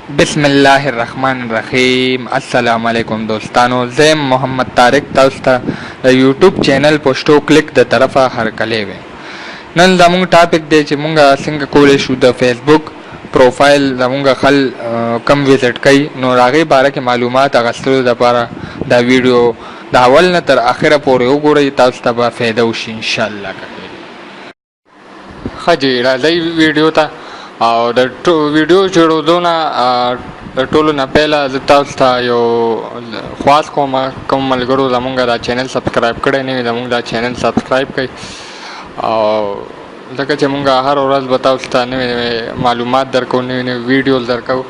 بسم الله الرحمن الرحیم. السلام علیکم دوستانو، زه محمد طارق تاسو ته د یوټیوب چینل پښتو کلیک د طرفه هرکلی ویم. نن زموږ ټاپک دی چې موږ څنګه کولی شو د فیسبوک پروفایل زموږ خل کم وزټ کوي، نو د هغې باره کې معلومات اخیستلو دپاره دا ویډیو د اول نه تر اخره پورې وګورئ، تاسو ته به فایده وشي انشاءالله. ښه جي راځئ ویډیو ته. او د ویډیو جوړېدو نه د ټولو نه پهله زه تاسو ته یو خواست کوم، کوم ملګرو زموږ دا چینل سبسکرایب کړی نه وي زموږ دا چینل سبسکرایب کړئ، او ځکه چې موږ هر ورځ به تاسو ته نوې نوې معلومات درکو، نوې نوې ویډیوز درکو.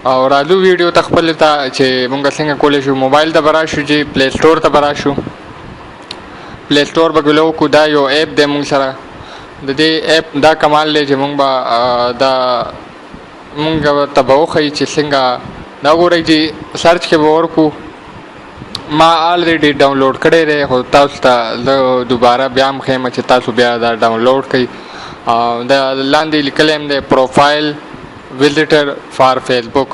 او راځو ویډیو ته خپل ته چې موږ څنګه کولی شو. موبایل ته به راشو، چې پلی سټور ته به راشو. پلی سټور به ګلو کو، دا یو ایپ دی موږ سره. د دې اپ دا کمال دی چې موږ به ته به وښیي چې څنګه دا ګورئ چې سرچ کې به ورکو. ما آلریډي ډاونلوډ کړی دی، خو تاسو ته زه دوباره بیا هم ښیم چې تاسو بیا دا ډاونلوډ کړئ. دا لاندې لیکلی هم دی پروفایل وزټر فار فیسبوک.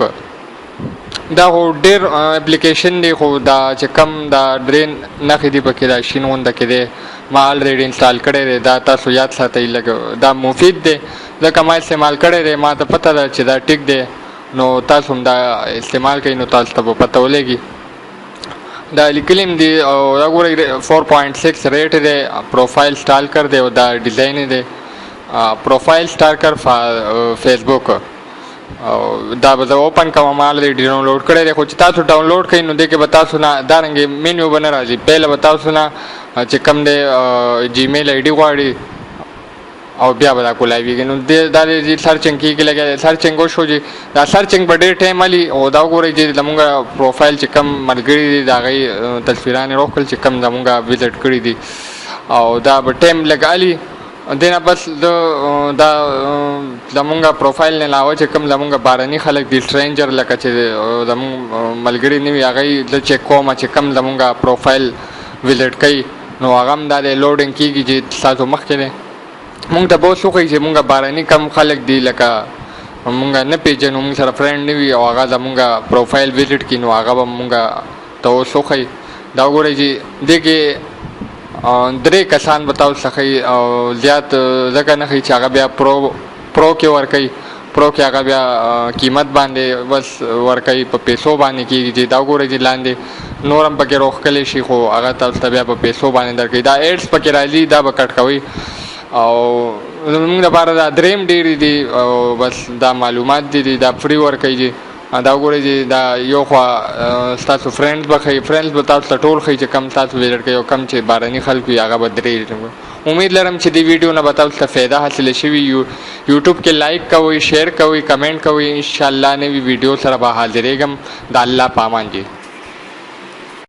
دا خو ډېر اپلیکیشن دی، خو دا چې کم دا درې نښې دي پکې دا شین غونډه کې دی، ما آلریډي انسټال کړی دی. دا تاسو یاد ساتئ، لږ دا مفید دی ځکه ما استعمال کړی دی، ما ته پته ده چې دا ټیک دی، نو تاسو هم دا استعمال کوئ نو تاسو ته به پته ولګي. دا لیکلی هم دي او دا ګورئ 4.6 ریټ دی. پروفایل سټال کر دی او دا ډیزاین دی پروفایل سټار کر فیسبوک. او دا به زه اوپن کوم، ما آلریډي ډاونلوډ کړی دی، خو چې تاسو ډاونلوډ کړئ نو دې کې به تاسو نه دارنګې مینیو به نه راځي. پهله به تاسو نه چې کوم دی جیمیل آی ډي غواړي او بیا به دا کولاویږي، نو دا دی سرچنګ کېږي. لګیا سرچنګ وشو چې دا سرچنګ به ډېر ټایم هلي. او دا وګورئ چې زموږ پروفایل چې کوم ملګري دي د هغې تصویران یې راوښکل چې کوم زموږ وزټ کړي دي، او دا به ټایم لږ هلي. دې نه بس دا زموږ پروفایل نه علاوه چې کوم زموږ بهرني خلک دي سټرینجر، لکه چې زموږ ملګري نه وي، هغوی زه چیک کوم چې کوم زموږ پروفایل وزټ کوي، نو هغه هم دا دی لوډینګ کېږي چې ستاسو مخکې دی. مونږ ته به اوس وښایي چې مونږ بهرني کم خلک دي، لکه مونږ نه پېژنو، مونږ سره فرینډ نه وي او هغه زمونږ پروفایل وزټ کړي، نو هغه به مونږ ته اوس وښایي. دا وګورئ چې دې کې 3 کسان به تاسو ښایي او زیات ځکه نه ښایي چې هغه بیا پرو کې ورکوي. پرو کې هغه بیا قیمت باندې بس ورکوي، په پیسو باندې کېږي. چې دا وګورئ چې لاندې نور هم پکې راوښکلی شي، خو هغه تاسو ته بیا په پیسو باندې درکوي. دا ایډس پکې راځي، دا به کټ کوئ. او زموږ لپاره دا دریم ډېرې دي، او بس دا معلومات دي دا فری ورکوي. چې دا وګورئ چې دا یو خوا ستاسو فرینډز به ښایي، فرینډز به تاسو ته ټول ښایي چې کم تاسو وزټ کوئ، او کم چې بهرني خلک وي هغه به 3. امید لرم چې دې ویډیو نه به تاسو ته فایده حاصله شوي. یوټیوب کې لایک کوئ، شیر کوئ، کمنټ کوئ. انشاءالله نوې ویډیو سره به حاضرېږم. د الله په امان جي.